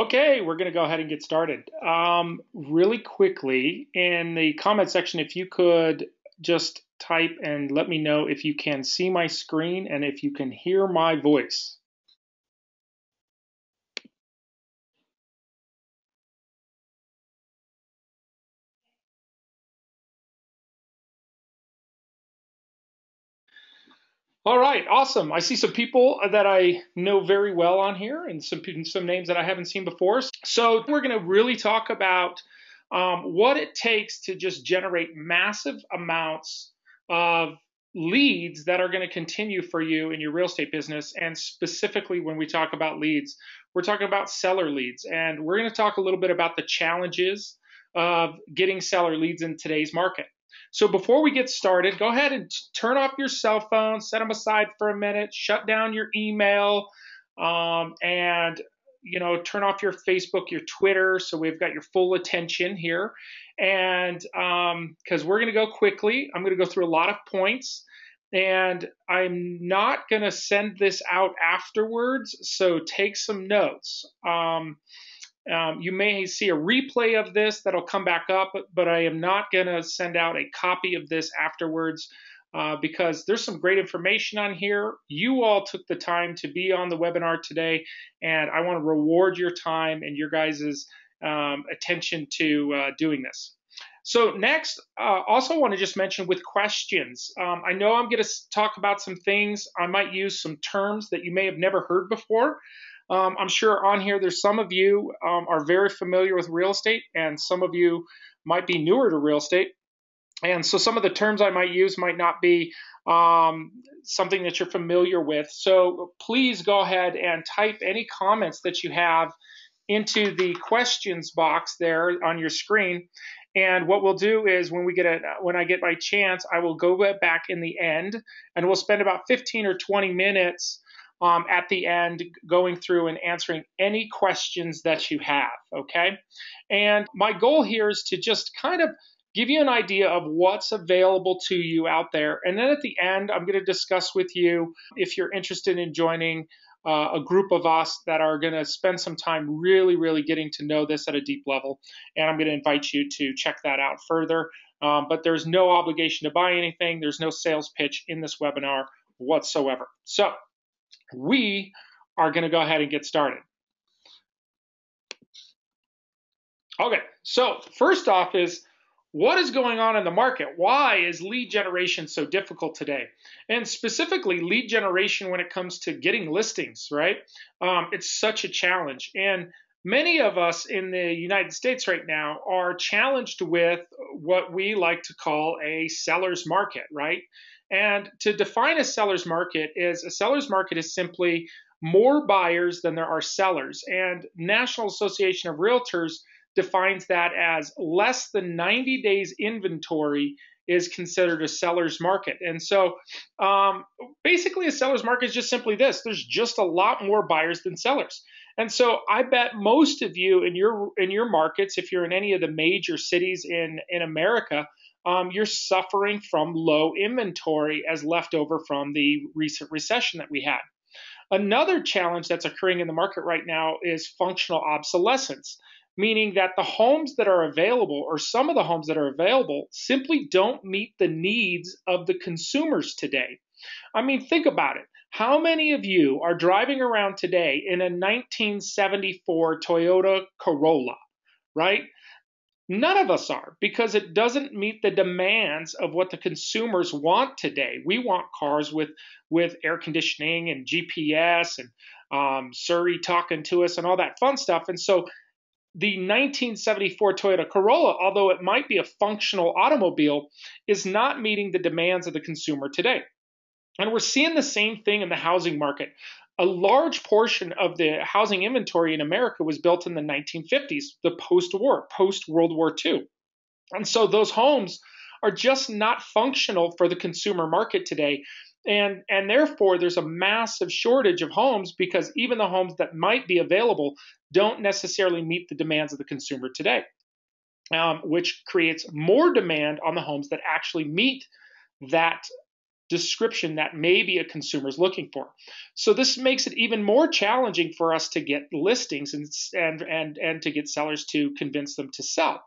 Okay, we're going to go ahead and get started. Really quickly, in the comment section, if you could just type and let me know if you can see my screen and if you can hear my voice. All right, awesome. I see some people that I know very well on here and some names that I haven't seen before. So we're going to really talk about what it takes to just generate massive amounts of leads that are going to continue for you in your real estate business. And specifically, when we talk about leads, we're talking about seller leads. And we're going to talk a little bit about the challenges of getting seller leads in today's market. So before we get started, go ahead and turn off your cell phone, set them aside for a minute, shut down your email, and turn off your Facebook, your Twitter, so we've got your full attention here. And because we're going to go quickly, I'm going to go through a lot of points, and I'm not going to send this out afterwards, so take some notes. You may see a replay of this that'll come back up, but I am not going to send out a copy of this afterwards because there's some great information on here. You all took the time to be on the webinar today, and I want to reward your time and your guys' attention to doing this. So next, also want to just mention with questions. I know I'm going to talk about some things. I might use some terms that you may have never heard before. I'm sure on here there's some of you are very familiar with real estate, and some of you might be newer to real estate. And so some of the terms I might use might not be something that you're familiar with. So please go ahead and type any comments that you have into the questions box there on your screen. And what we'll do is when I get my chance, I will go back in the end, and we'll spend about 15 or 20 minutes at the end going through and answering any questions that you have, okay? And my goal here is to just kind of give you an idea of what's available to you out there. And then at the end, I'm going to discuss with you if you're interested in joining a group of us that are going to spend some time really, really getting to know this at a deep level. And I'm going to invite you to check that out further. But there's no obligation to buy anything. There's no sales pitch in this webinar whatsoever. So we are going to go ahead and get started. Okay, so first off is what is going on in the market? Why is lead generation so difficult today? And specifically lead generation when it comes to getting listings, right? It's such a challenge. And many of us in the United States right now are challenged with what we like to call a seller's market, right? And to define a seller's market is simply more buyers than there are sellers. And National Association of Realtors defines that as less than 90 days inventory is considered a seller's market. And so basically a seller's market is just simply this. There's just a lot more buyers than sellers. And so I bet most of you in your markets, if you're in any of the major cities in America, you're suffering from low inventory as leftover from the recent recession that we had. Another challenge that's occurring in the market right now is functional obsolescence, meaning that the homes that are available, or some of the homes that are available, simply don't meet the needs of the consumers today. I mean, think about it. How many of you are driving around today in a 1974 Toyota Corolla, right? None of us are, because it doesn't meet the demands of what the consumers want today. We want cars with air conditioning and GPS and Siri talking to us and all that fun stuff. And so the 1974 Toyota Corolla, although it might be a functional automobile, is not meeting the demands of the consumer today. And we're seeing the same thing in the housing market. A large portion of the housing inventory in America was built in the 1950s, the post-war, post-World War II. And so those homes are just not functional for the consumer market today. And therefore, there's a massive shortage of homes because even the homes that might be available don't necessarily meet the demands of the consumer today, which creates more demand on the homes that actually meet that description that maybe a consumer is looking for. So this makes it even more challenging for us to get listings and to get sellers to convince them to sell.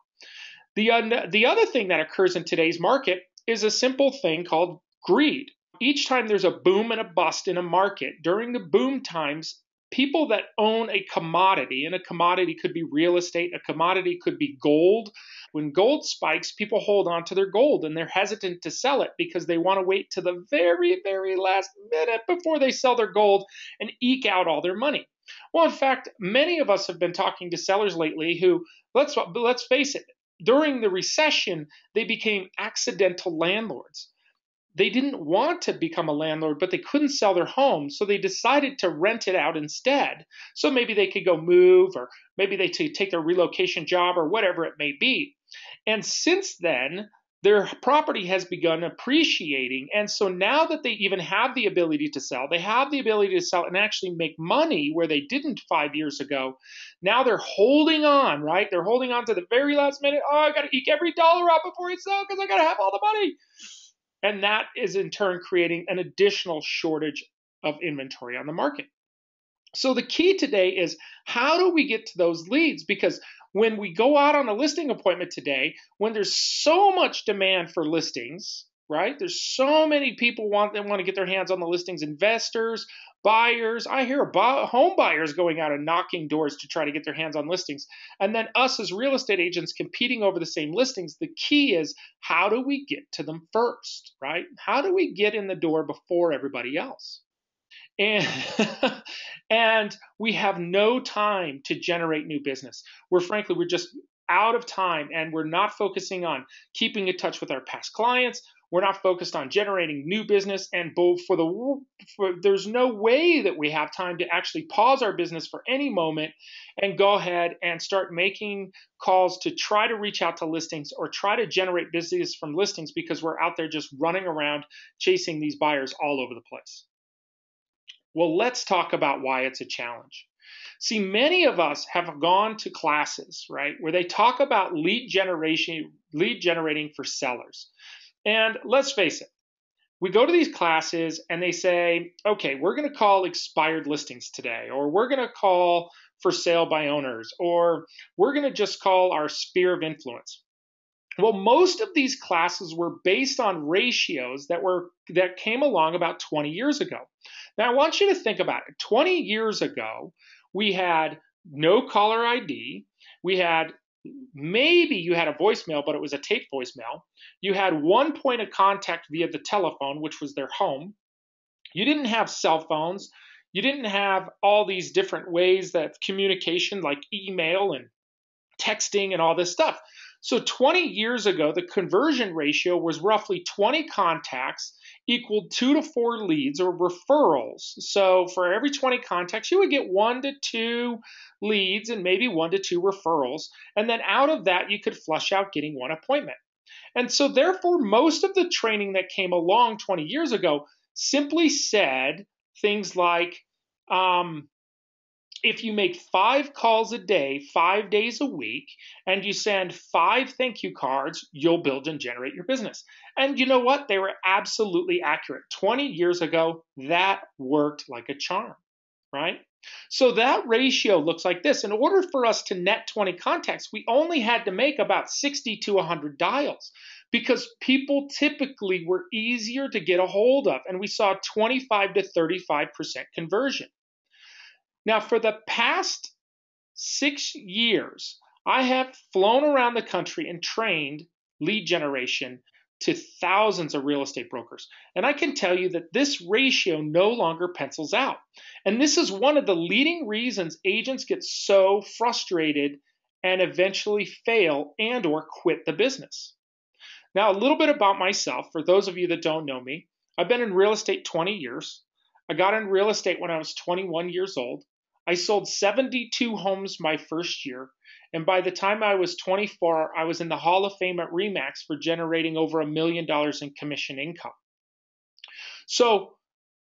The other thing that occurs in today's market is a simple thing called greed. Each time there's a boom and a bust in a market, during the boom times, people that own a commodity, and a commodity could be real estate, a commodity could be gold. When gold spikes, people hold on to their gold and they're hesitant to sell it because they want to wait to the very, very last minute before they sell their gold and eke out all their money. Well, in fact, many of us have been talking to sellers lately who, let's face it, during the recession, they became accidental landlords. They didn't want to become a landlord, but they couldn't sell their home, so they decided to rent it out instead. So maybe they could go move, or maybe they take their relocation job, or whatever it may be. And since then, their property has begun appreciating. And so now that they even have the ability to sell, they have the ability to sell and actually make money where they didn't 5 years ago. Now they're holding on, right? They're holding on to the very last minute. Oh, I got to eke every dollar out before I sell because I got to have all the money. And that is in turn creating an additional shortage of inventory on the market. So the key today is, how do we get to those leads? Because when we go out on a listing appointment today, when there's so much demand for listings, right? There's so many people want to get their hands on the listings, investors, buyers. I hear home buyers going out and knocking doors to try to get their hands on listings. And then us as real estate agents competing over the same listings. The key is, how do we get to them first, right? How do we get in the door before everybody else? And, and we have no time to generate new business. We're just out of time, and we're not focusing on keeping in touch with our past clients. We're not focused on generating new business, and there's no way that we have time to actually pause our business for any moment and go ahead and start making calls to try to reach out to listings or try to generate business from listings, because we're out there just running around chasing these buyers all over the place. Well, let's talk about why it's a challenge. See, many of us have gone to classes, right, where they talk about lead generating for sellers. And let's face it, we go to these classes and they say, okay, we're going to call expired listings today, or we're going to call for sale by owners, or we're going to just call our sphere of influence. Well, most of these classes were based on ratios that came along about 20 years ago. Now, I want you to think about it. 20 years ago, we had no caller ID. We had, maybe you had a voicemail, but it was a tape voicemail. You had one point of contact via the telephone, which was their home. You didn't have cell phones. You didn't have all these different ways of communication like email and texting and all this stuff. So 20 years ago, the conversion ratio was roughly 20 contacts equaled 2 to 4 leads or referrals. So for every 20 contacts, you would get 1 to 2 leads and maybe 1 to 2 referrals. And then out of that, you could flush out getting 1 appointment. And so therefore, most of the training that came along 20 years ago simply said things like, if you make 5 calls a day, 5 days a week, and you send 5 thank you cards, you'll build and generate your business. And you know what? They were absolutely accurate. 20 years ago, that worked like a charm, right? So that ratio looks like this. In order for us to net 20 contacts, we only had to make about 60 to 100 dials, because people typically were easier to get a hold of, and we saw 25 to 35% conversion. Now, for the past 6 years, I have flown around the country and trained lead generation to thousands of real estate brokers. And I can tell you that this ratio no longer pencils out. And this is one of the leading reasons agents get so frustrated and eventually fail and or quit the business. Now, a little bit about myself. For those of you that don't know me, I've been in real estate 20 years. I got in real estate when I was 21 years old. I sold 72 homes my first year, and by the time I was 24, I was in the Hall of Fame at RE/MAX for generating over $1 million in commission income. So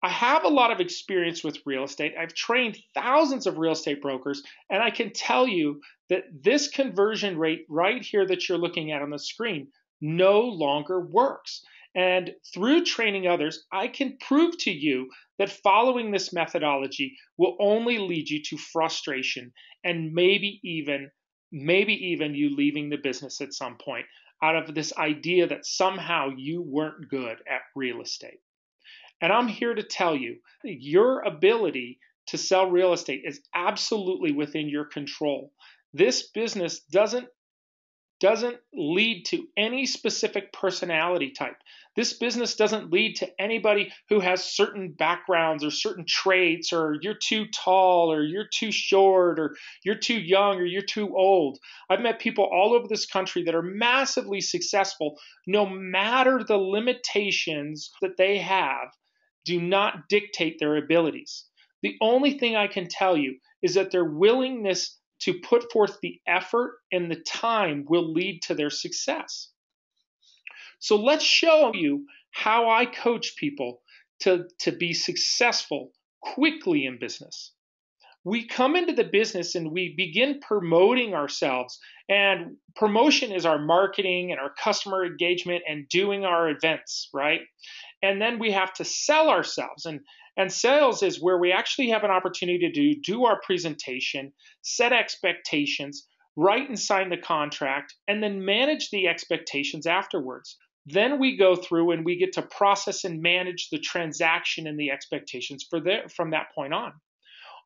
I have a lot of experience with real estate. I've trained thousands of real estate brokers, and I can tell you that this conversion rate right here that you're looking at on the screen no longer works. And through training others, I can prove to you that following this methodology will only lead you to frustration and maybe even you leaving the business at some point out of this idea that somehow you weren't good at real estate. And I'm here to tell you your ability to sell real estate is absolutely within your control. This business doesn't lead to any specific personality type. This business doesn't lead to anybody who has certain backgrounds or certain traits, or you're too tall or you're too short or you're too young or you're too old. I've met people all over this country that are massively successful, no matter the limitations that they have, do not dictate their abilities. The only thing I can tell you is that their willingness to put forth the effort and the time will lead to their success. So let's show you how I coach people to be successful quickly in business. We come into the business and we begin promoting ourselves. And promotion is our marketing and our customer engagement and doing our events, right? And then we have to sell ourselves. And sales is where we actually have an opportunity to do our presentation, set expectations, write and sign the contract, and then manage the expectations afterwards. Then we go through and we get to process and manage the transaction and the expectations from that point on.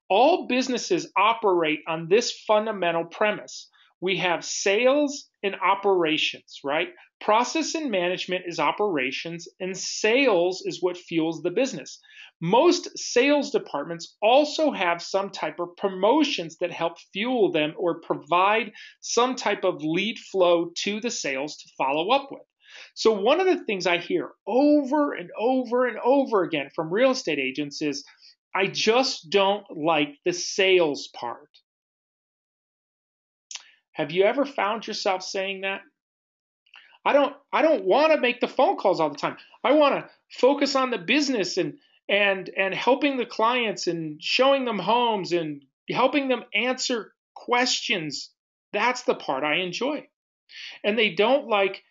All businesses operate on this fundamental premise. We have sales and operations, right? Process and management is operations, and sales is what fuels the business. Most sales departments also have some type of promotions that help fuel them or provide some type of lead flow to the sales to follow up with. So one of the things I hear over and over and over again from real estate agents is, I just don't like the sales part. Have you ever found yourself saying that? I don't want to make the phone calls all the time. I want to focus on the business and helping the clients and showing them homes and helping them answer questions. That's the part I enjoy. And they don't like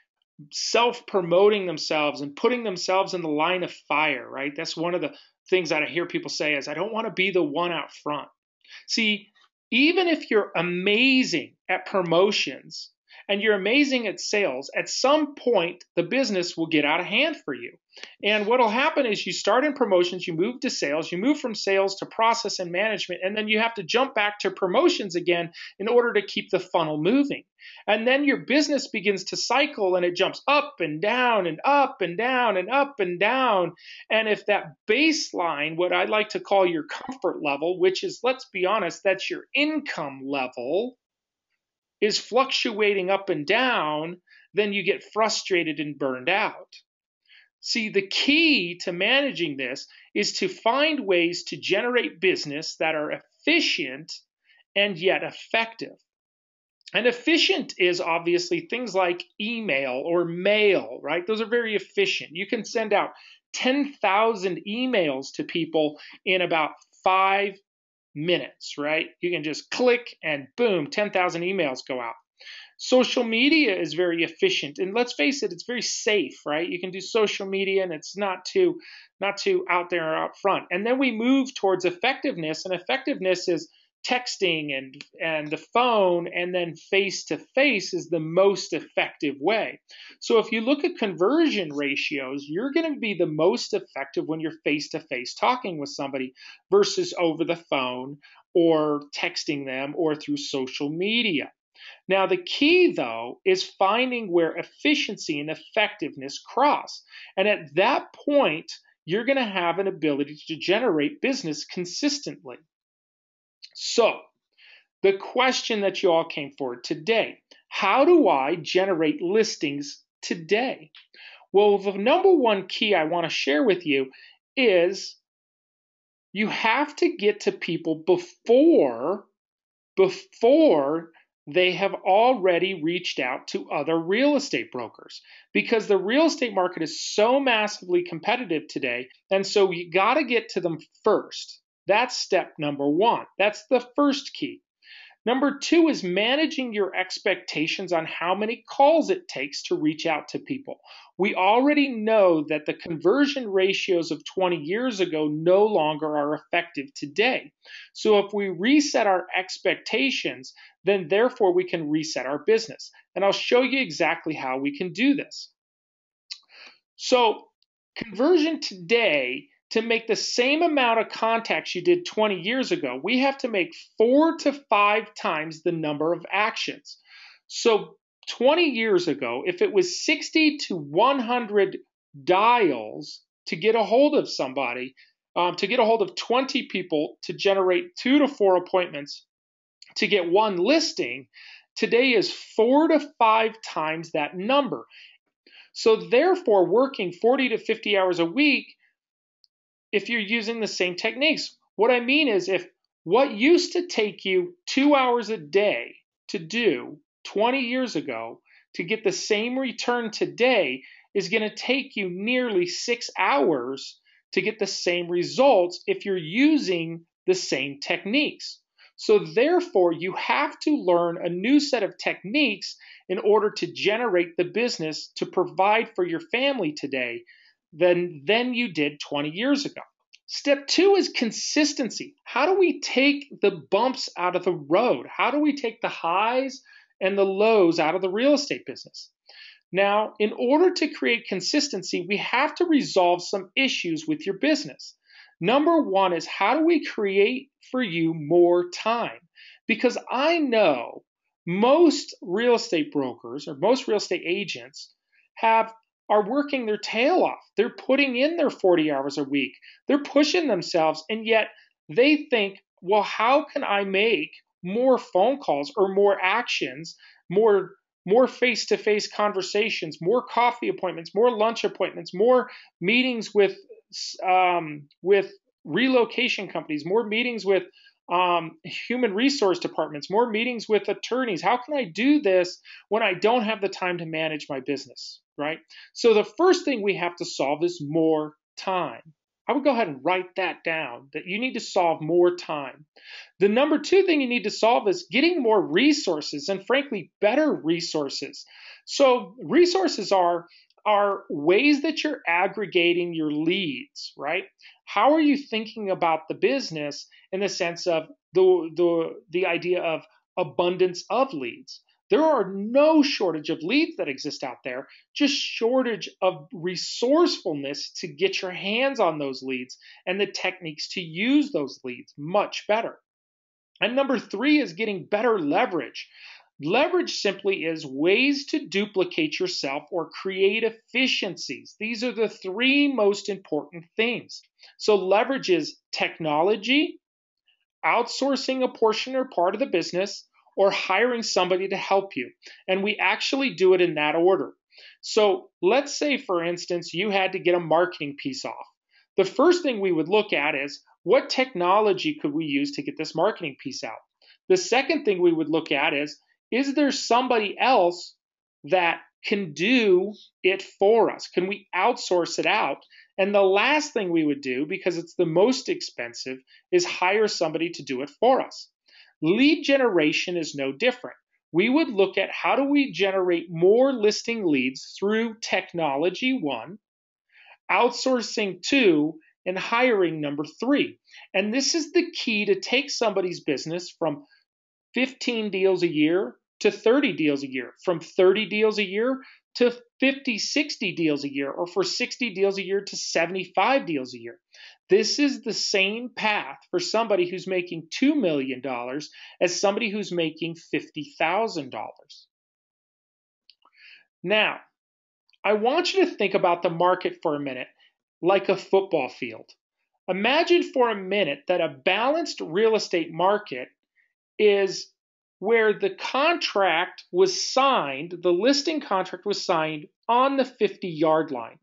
self-promoting themselves and putting themselves in the line of fire, right? That's one of the things that I hear people say is, I don't want to be the one out front. See, even if you're amazing at promotions and you're amazing at sales, at some point the business will get out of hand for you. And what will happen is you start in promotions, you move to sales, you move from sales to process and management, and then you have to jump back to promotions again in order to keep the funnel moving. And then your business begins to cycle and it jumps up and down and up and down and up and down. And if that baseline, what I like to call your comfort level, which is, let's be honest, that's your income level, is fluctuating up and down, then you get frustrated and burned out. See, the key to managing this is to find ways to generate business that are efficient and yet effective. And efficient is obviously things like email or mail, right? Those are very efficient. You can send out 10,000 emails to people in about 5 minutes, right? You can just click and boom, 10,000 emails go out. Social media is very efficient, and let's face it, it's very safe, right? You can do social media and it's not too out there or out front. And then we move towards effectiveness, and effectiveness is texting and the phone, and then face-to-face is the most effective way. So if you look at conversion ratios, you're going to be the most effective when you're face-to-face talking with somebody versus over the phone or texting them or through social media. Now, the key, though, is finding where efficiency and effectiveness cross. And at that point, you're going to have an ability to generate business consistently. So, the question that you all came for today, how do I generate listings today? Well, the number one key I want to share with you is you have to get to people before they have already reached out to other real estate brokers, because the real estate market is so massively competitive today. And so you got to get to them first. That's step number one. That's the first key. Number two is managing your expectations on how many calls it takes to reach out to people. We already know that the conversion ratios of 20 years ago no longer are effective today. So if we reset our expectations, then therefore we can reset our business. And I'll show you exactly how we can do this. So conversion today, to make the same amount of contacts you did 20 years ago, we have to make 4 to 5 times the number of actions. So 20 years ago, if it was 60 to 100 dials to get a hold of somebody, to get a hold of 20 people to generate 2 to 4 appointments to get one listing, today is 4 to 5 times that number. So therefore, working 40 to 50 hours a week, if you're using the same techniques. What I mean is, if what used to take you 2 hours a day to do 20 years ago to get the same return today is going to take you nearly 6 hours to get the same results if you're using the same techniques. So therefore, you have to learn a new set of techniques in order to generate the business to provide for your family today than you did 20 years ago. Step two is consistency. How do we take the bumps out of the road? How do we take the highs and the lows out of the real estate business? Now, in order to create consistency, we have to resolve some issues with your business. Number one is, how do we create for you more time? Because I know most real estate brokers or most real estate agents are working their tail off. They're putting in their 40 hours a week. They're pushing themselves, and yet they think, well, how can I make more phone calls or more actions, more face-to-face conversations, more coffee appointments, more lunch appointments, more meetings with relocation companies, more meetings with human resource departments, more meetings with attorneys. How can I do this when I don't have the time to manage my business, right? So the first thing we have to solve is more time. I would go ahead and write that down, that you need to solve more time. The number two thing you need to solve is getting more resources, and frankly, better resources. So resources are ways that you're aggregating your leads, right? How are you thinking about the business in the sense of the idea of abundance of leads? There are no shortage of leads that exist out there, just shortage of resourcefulness to get your hands on those leads and the techniques to use those leads much better. And number three is getting better leverage. Leverage simply is ways to duplicate yourself or create efficiencies. These are the three most important things. So leverage is technology, outsourcing a portion or part of the business, or hiring somebody to help you. And we actually do it in that order. So let's say, for instance, you had to get a marketing piece off. The first thing we would look at is, what technology could we use to get this marketing piece out? The second thing we would look at is there somebody else that can do it for us? Can we outsource it out? And the last thing we would do, because it's the most expensive, is hire somebody to do it for us. Lead generation is no different. We would look at, how do we generate more listing leads through technology, one, outsourcing, two, and hiring, number three. And this is the key to take somebody's business from 15 deals a year to 30 deals a year, from 30 deals a year to 50, 60 deals a year, or for 60 deals a year to 75 deals a year. This is the same path for somebody who's making $2 million as somebody who's making $50,000. Now, I want you to think about the market for a minute like a football field. Imagine for a minute that a balanced real estate market is where the contract was signed, the listing contract was signed on the 50-yard line.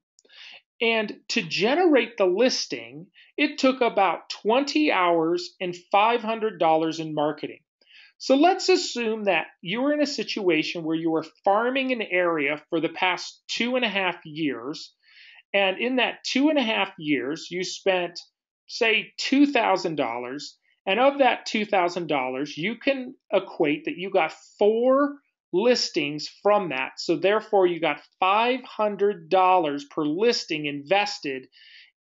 And to generate the listing, it took about 20 hours and $500 in marketing. So let's assume that you were in a situation where you were farming an area for the past 2.5 years. And in that 2.5 years, you spent, say, $2,000, And of that $2,000, you can equate that you got 4 listings from that. So therefore, you got $500 per listing invested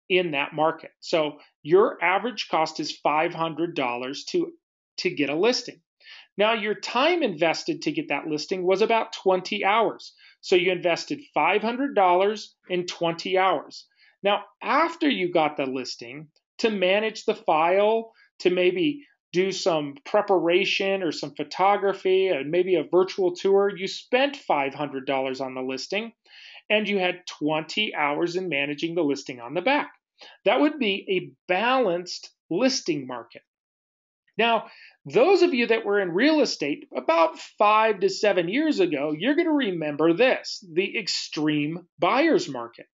in that market. So your average cost is $500 to get a listing. Now, your time invested to get that listing was about 20 hours. So you invested $500 in 20 hours. Now, after you got the listing, to manage the file, to maybe do some preparation or some photography and maybe a virtual tour, you spent $500 on the listing and you had 20 hours in managing the listing on the back. That would be a balanced listing market. Now, those of you that were in real estate about 5 to 7 years ago, you're going to remember this, the extreme buyer's market.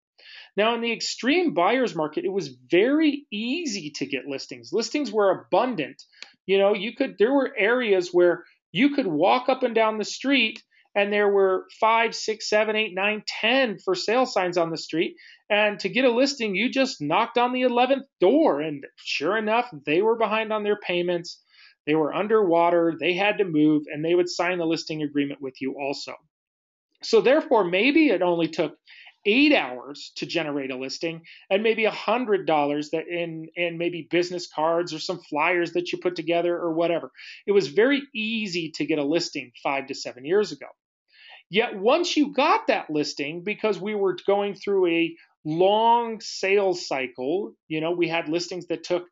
Now, in the extreme buyer's market, it was very easy to get listings. Listings were abundant. There were areas where you could walk up and down the street and there were 5, 6, 7, 8, 9, 10 for sale signs on the street. And to get a listing, you just knocked on the 11th door. And sure enough, they were behind on their payments. They were underwater. They had to move, and they would sign the listing agreement with you also. So therefore, maybe it only took 8 hours to generate a listing and maybe $100 that in maybe business cards or some flyers that you put together or whatever. It was very easy to get a listing 5 to 7 years ago. Yet once you got that listing, because we were going through a long sales cycle, we had listings that took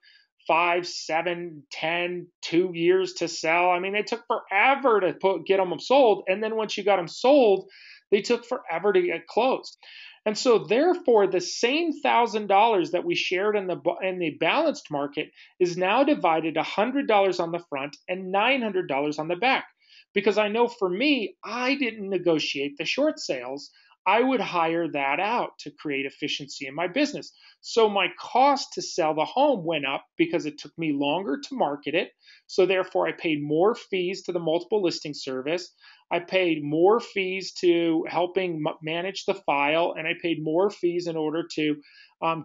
5, 7, 10, 2 years to sell. I mean, they took forever to get them sold. And then once you got them sold, they took forever to get closed. And so therefore, the same $1,000 that we shared in the balanced market is now divided $100 on the front and $900 on the back. Because I know for me, I didn't negotiate the short sales. I would hire that out to create efficiency in my business. So my cost to sell the home went up because it took me longer to market it. So therefore, I paid more fees to the multiple listing service. I paid more fees to helping manage the file, and I paid more fees in order to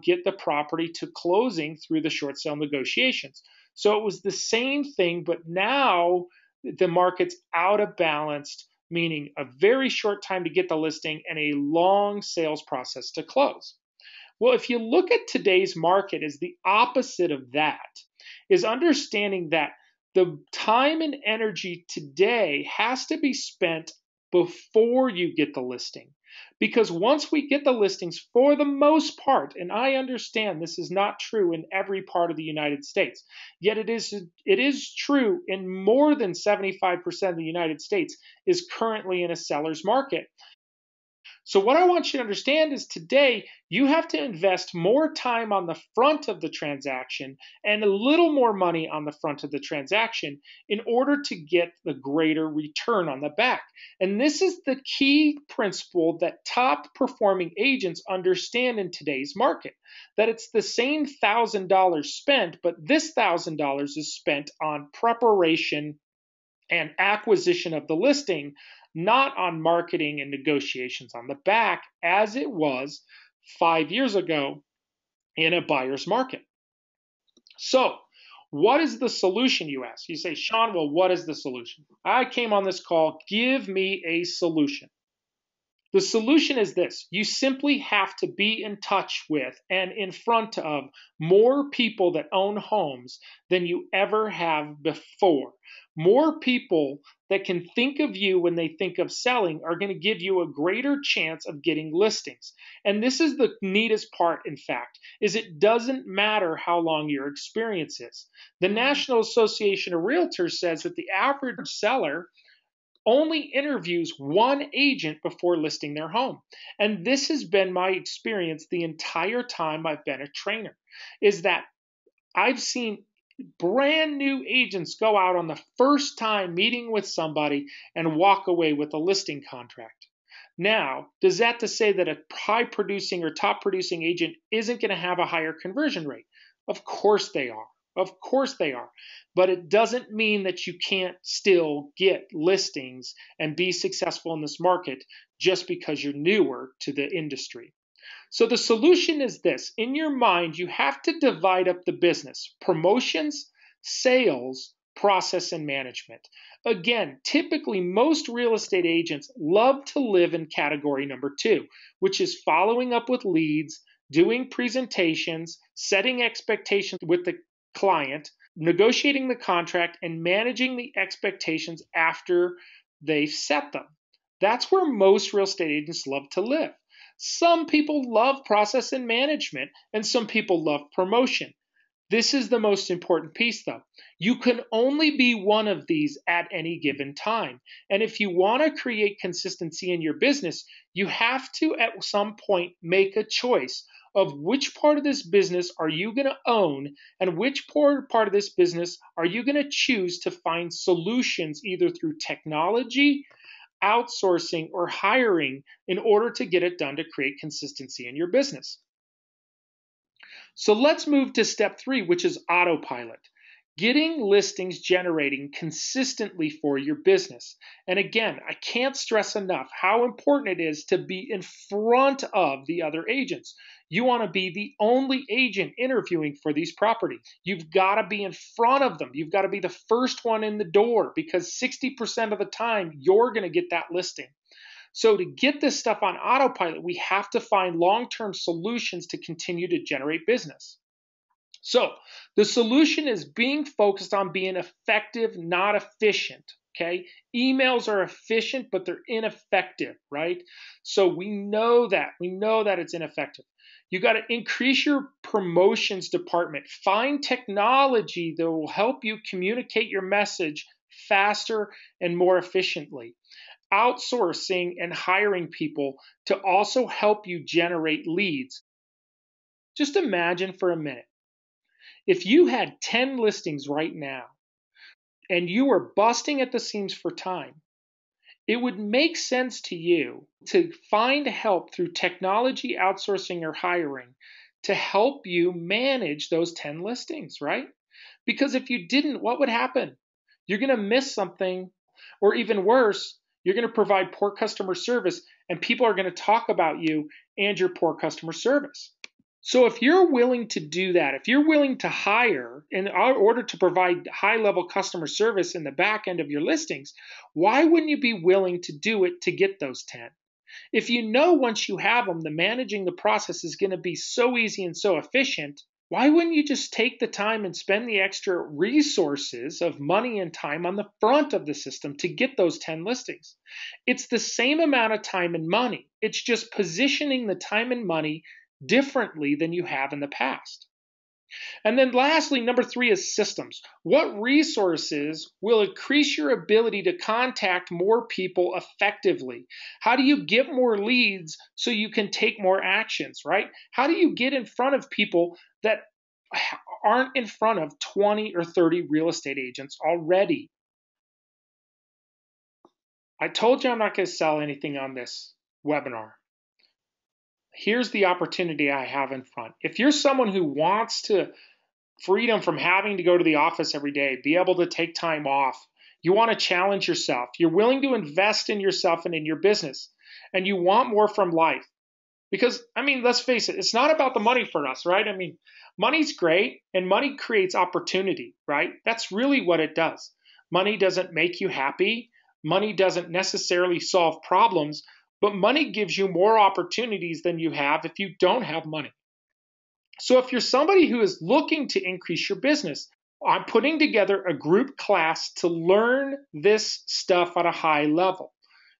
get the property to closing through the short sale negotiations. So it was the same thing, but now the market's out of balance, meaning a very short time to get the listing and a long sales process to close. Well, if you look at today's market as the opposite of that, is understanding that the time and energy today has to be spent before you get the listing. Because once we get the listings, for the most part, and I understand this is not true in every part of the United States, yet it is true in more than 75% of the United States is currently in a seller's market. So what I want you to understand is today you have to invest more time on the front of the transaction and a little more money on the front of the transaction in order to get the greater return on the back. And this is the key principle that top performing agents understand in today's market, that it's the same $1,000 spent, but this $1,000 is spent on preparation and acquisition of the listing, not on marketing and negotiations on the back, as it was 5 years ago in a buyer's market. So, what is the solution, you ask? You say, Sean, well, what is the solution? I came on this call, give me a solution. The solution is this. You simply have to be in touch with and in front of more people that own homes than you ever have before. More people that can think of you when they think of selling are going to give you a greater chance of getting listings. And this is the neatest part, in fact, is it doesn't matter how long your experience is. The National Association of Realtors says that the average seller only interviews one agent before listing their home. And this has been my experience the entire time I've been a trainer, is that I've seen brand new agents go out on the first time meeting with somebody and walk away with a listing contract. Now, does that to say that a high producing or top producing agent isn't going to have a higher conversion rate? Of course they are. Of course they are. But it doesn't mean that you can't still get listings and be successful in this market just because you're newer to the industry. So the solution is this. In your mind, you have to divide up the business: promotions, sales, process, and management. Again, typically most real estate agents love to live in category number 2, which is following up with leads, doing presentations, setting expectations with the client, negotiating the contract, and managing the expectations after they've set them. That's where most real estate agents love to live. Some people love process and management, and some people love promotion. This is the most important piece, though. You can only be one of these at any given time. And if you want to create consistency in your business, you have to, at some point, make a choice of which part of this business are you going to own and which part of this business are you going to choose to find solutions either through technology, outsourcing, or hiring in order to get it done to create consistency in your business. So let's move to step 3, which is autopilot. Getting listings generating consistently for your business. And again, I can't stress enough how important it is to be in front of the other agents. You want to be the only agent interviewing for these properties. You've got to be in front of them. You've got to be the first one in the door because 60% of the time you're going to get that listing. So to get this stuff on autopilot, we have to find long-term solutions to continue to generate business. So the solution is being focused on being effective, not efficient. Okay, emails are efficient, but they're ineffective, right? So we know that it's ineffective. You got to increase your promotions department. Find technology that will help you communicate your message faster and more efficiently. Outsourcing and hiring people to also help you generate leads. Just imagine for a minute, if you had 10 listings right now and you were busting at the seams for time, it would make sense to you to find help through technology, outsourcing, or hiring to help you manage those 10 listings, right? Because if you didn't, what would happen? You're going to miss something, or even worse, you're going to provide poor customer service, and people are going to talk about you and your poor customer service. So if you're willing to do that, if you're willing to hire in order to provide high-level customer service in the back end of your listings, why wouldn't you be willing to do it to get those 10? If you know once you have them, the managing the process is going to be so easy and so efficient, why wouldn't you just take the time and spend the extra resources of money and time on the front of the system to get those 10 listings? It's the same amount of time and money. It's just positioning the time and money differently than you have in the past. And then lastly, number 3 is systems. What resources will increase your ability to contact more people effectively? How do you get more leads so you can take more actions, right? How do you get in front of people that aren't in front of 20 or 30 real estate agents already? I told you I'm not going to sell anything on this webinar. Here's the opportunity I have in front. If you're someone who wants to freedom from having to go to the office every day, be able to take time off, you want to challenge yourself, you're willing to invest in yourself and in your business, and you want more from life. Because, let's face it, it's not about the money for us, right? Money's great, and money creates opportunity, right? That's really what it does. Money doesn't make you happy. Money doesn't necessarily solve problems. But money gives you more opportunities than you have if you don't have money. So if you're somebody who is looking to increase your business, I'm putting together a group class to learn this stuff at a high level.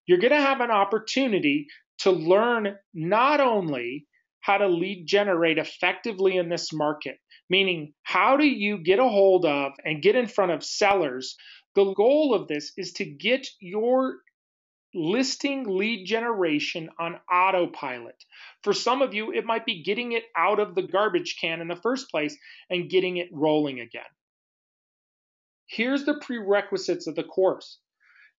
You're going to have an opportunity to learn not only how to lead generate effectively in this market, meaning how do you get a hold of and get in front of sellers. The goal of this is to get your listing lead generation on autopilot. For some of you, it might be getting it out of the garbage can in the first place and getting it rolling again. Here's the prerequisites of the course.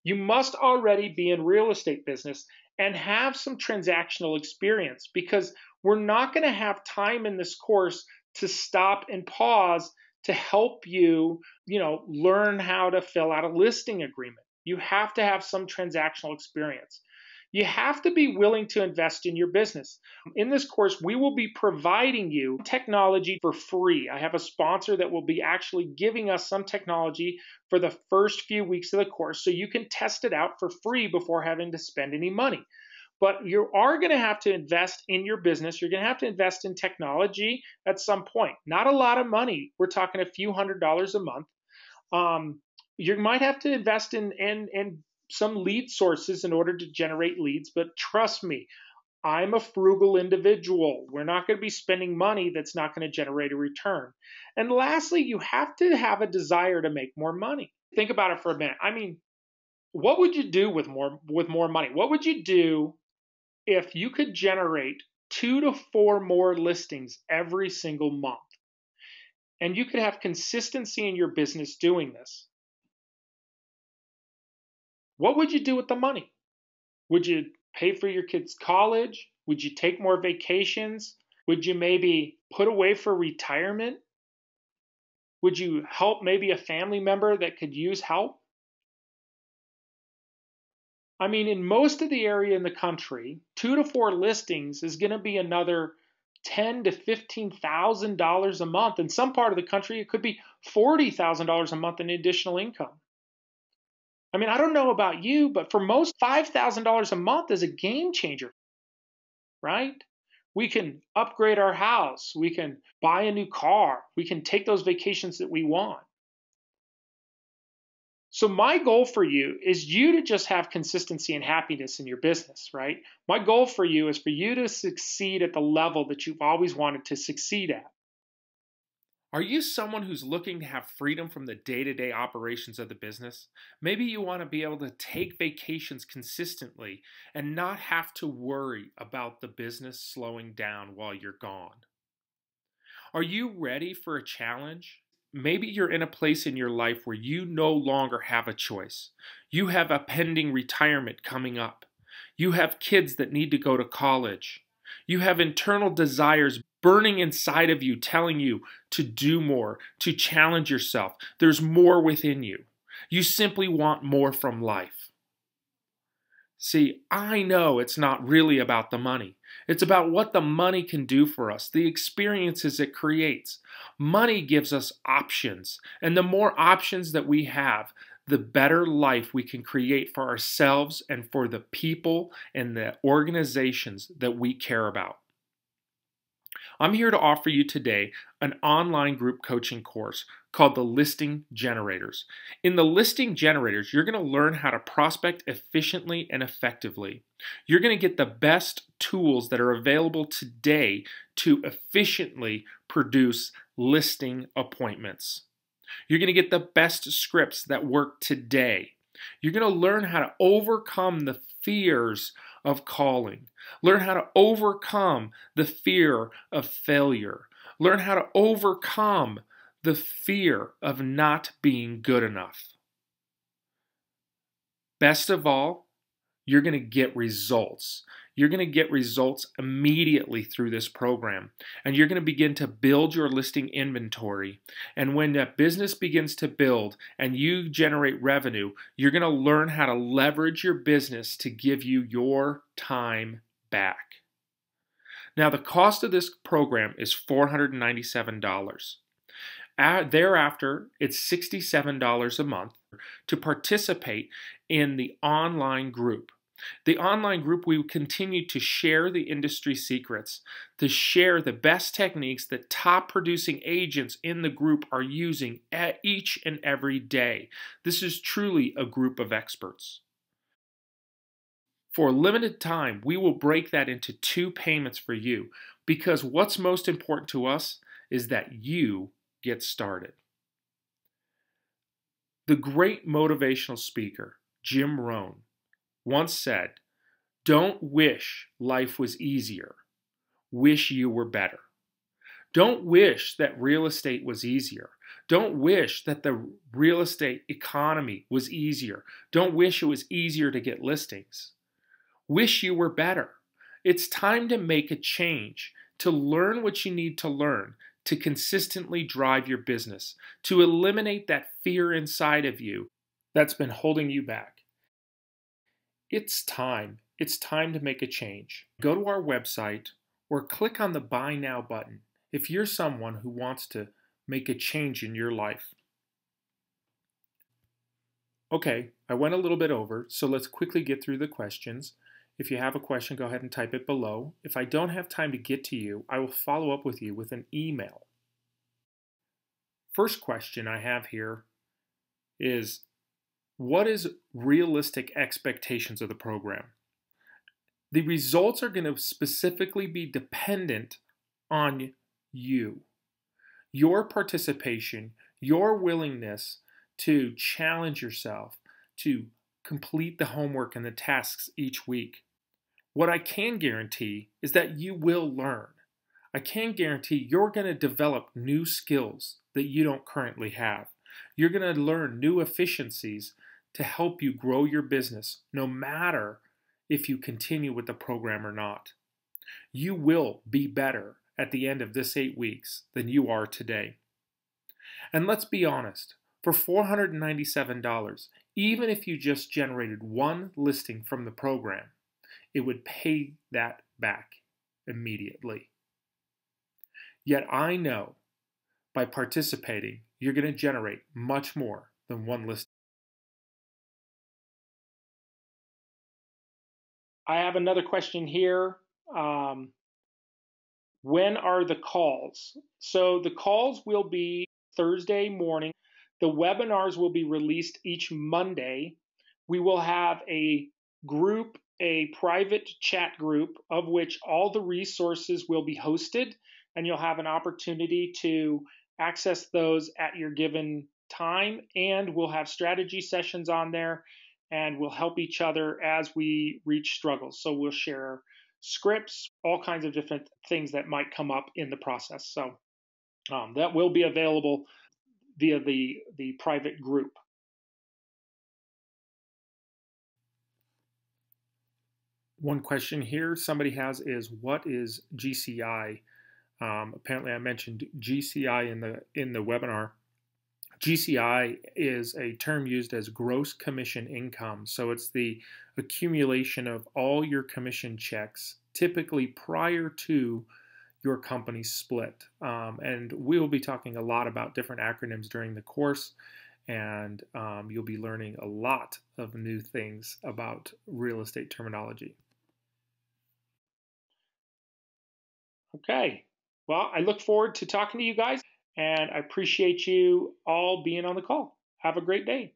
You must already be in real estate business and have some transactional experience, because we're not going to have time in this course to stop and pause to help you, learn how to fill out a listing agreement. You have to have some transactional experience. You have to be willing to invest in your business. In this course, we will be providing you technology for free. I have a sponsor that will be actually giving us some technology for the first few weeks of the course so you can test it out for free before having to spend any money. But you are going to have to invest in your business. You're going to have to invest in technology at some point. Not a lot of money. We're talking a few $100s a month. You might have to invest in some lead sources in order to generate leads, but trust me, I'm a frugal individual. We're not going to be spending money that's not going to generate a return. And lastly, you have to have a desire to make more money. Think about it for a minute. I mean, what would you do with more money? What would you do if you could generate 2 to 4 more listings every single month? And you could have consistency in your business doing this. What would you do with the money? Would you pay for your kids' college? Would you take more vacations? Would you maybe put away for retirement? Would you help maybe a family member that could use help? I mean, in most of the area in the country, 2 to 4 listings is going to be another $10,000 to $15,000 a month. In some part of the country, it could be $40,000 a month in additional income. I mean, I don't know about you, but for most, $5,000 a month is a game changer, right? We can upgrade our house. We can buy a new car. We can take those vacations that we want. So my goal for you is you to just have consistency and happiness in your business, right? My goal for you is for you to succeed at the level that you've always wanted to succeed at. Are you someone who's looking to have freedom from the day-to-day operations of the business? Maybe you want to be able to take vacations consistently and not have to worry about the business slowing down while you're gone. Are you ready for a challenge? Maybe you're in a place in your life where you no longer have a choice. You have a pending retirement coming up. You have kids that need to go to college. You have internal desires burning inside of you, telling you to do more, to challenge yourself. There's more within you. You simply want more from life. See, I know it's not really about the money. It's about what the money can do for us, the experiences it creates. Money gives us options, and the more options that we have, the better life we can create for ourselves and for the people and the organizations that we care about. I'm here to offer you today an online group coaching course called the Listing Generators. In the Listing Generators, you're going to learn how to prospect efficiently and effectively. You're going to get the best tools that are available today to efficiently produce listing appointments. You're going to get the best scripts that work today. You're going to learn how to overcome the fears of calling. Learn how to overcome the fear of failure. Learn how to overcome the fear of not being good enough. Best of all, you're going to get results. You're going to get results immediately through this program. And you're going to begin to build your listing inventory. And when that business begins to build and you generate revenue, you're going to learn how to leverage your business to give you your time back. Now, the cost of this program is $497. Thereafter, it's $67 a month to participate in the online group. The online group, we will continue to share the industry secrets, to share the best techniques that top producing agents in the group are using each and every day. This is truly a group of experts. For a limited time, we will break that into 2 payments for you because what's most important to us is that you get started. The great motivational speaker, Jim Rohn, once said, "Don't wish life was easier. Wish you were better." Don't wish that real estate was easier. Don't wish that the real estate economy was easier. Don't wish it was easier to get listings. Wish you were better. It's time to make a change, to learn what you need to learn, to consistently drive your business, to eliminate that fear inside of you that's been holding you back. It's time. it's time to make a change. Go to our website or click on the Buy Now button if you're someone who wants to make a change in your life. Okay, I went a little bit over, so let's quickly get through the questions. If you have a question, go ahead and type it below. If I don't have time to get to you, I will follow up with you with an email. First question I have here is, what is realistic expectations of the program? The results are going to specifically be dependent on you, your participation, your willingness to challenge yourself, to complete the homework and the tasks each week. What I can guarantee is that you will learn. I can guarantee you're going to develop new skills that you don't currently have. You're going to learn new efficiencies to help you grow your business, no matter if you continue with the program or not. You will be better at the end of this 8 weeks than you are today. And let's be honest, for $497, even if you just generated one listing from the program, it would pay that back immediately. Yet I know by participating, you're going to generate much more than one listing. I have another question here. When are the calls? So the calls will be Thursday morning. The webinars will be released each Monday. We will have a group, a private chat group, of which all the resources will be hosted, and you'll have an opportunity to access those at your given time. And we'll have strategy sessions on there, and we'll help each other as we reach struggles. So we'll share scripts, all kinds of different things that might come up in the process. So that will be available via the private group. One question here somebody has is, what is GCI? Apparently I mentioned GCI in the webinar. GCI is a term used as gross commission income. So it's the accumulation of all your commission checks, typically prior to your company split. And we'll be talking a lot about different acronyms during the course, and you'll be learning a lot of new things about real estate terminology. Okay. Well, I look forward to talking to you guys, and I appreciate you all being on the call. Have a great day.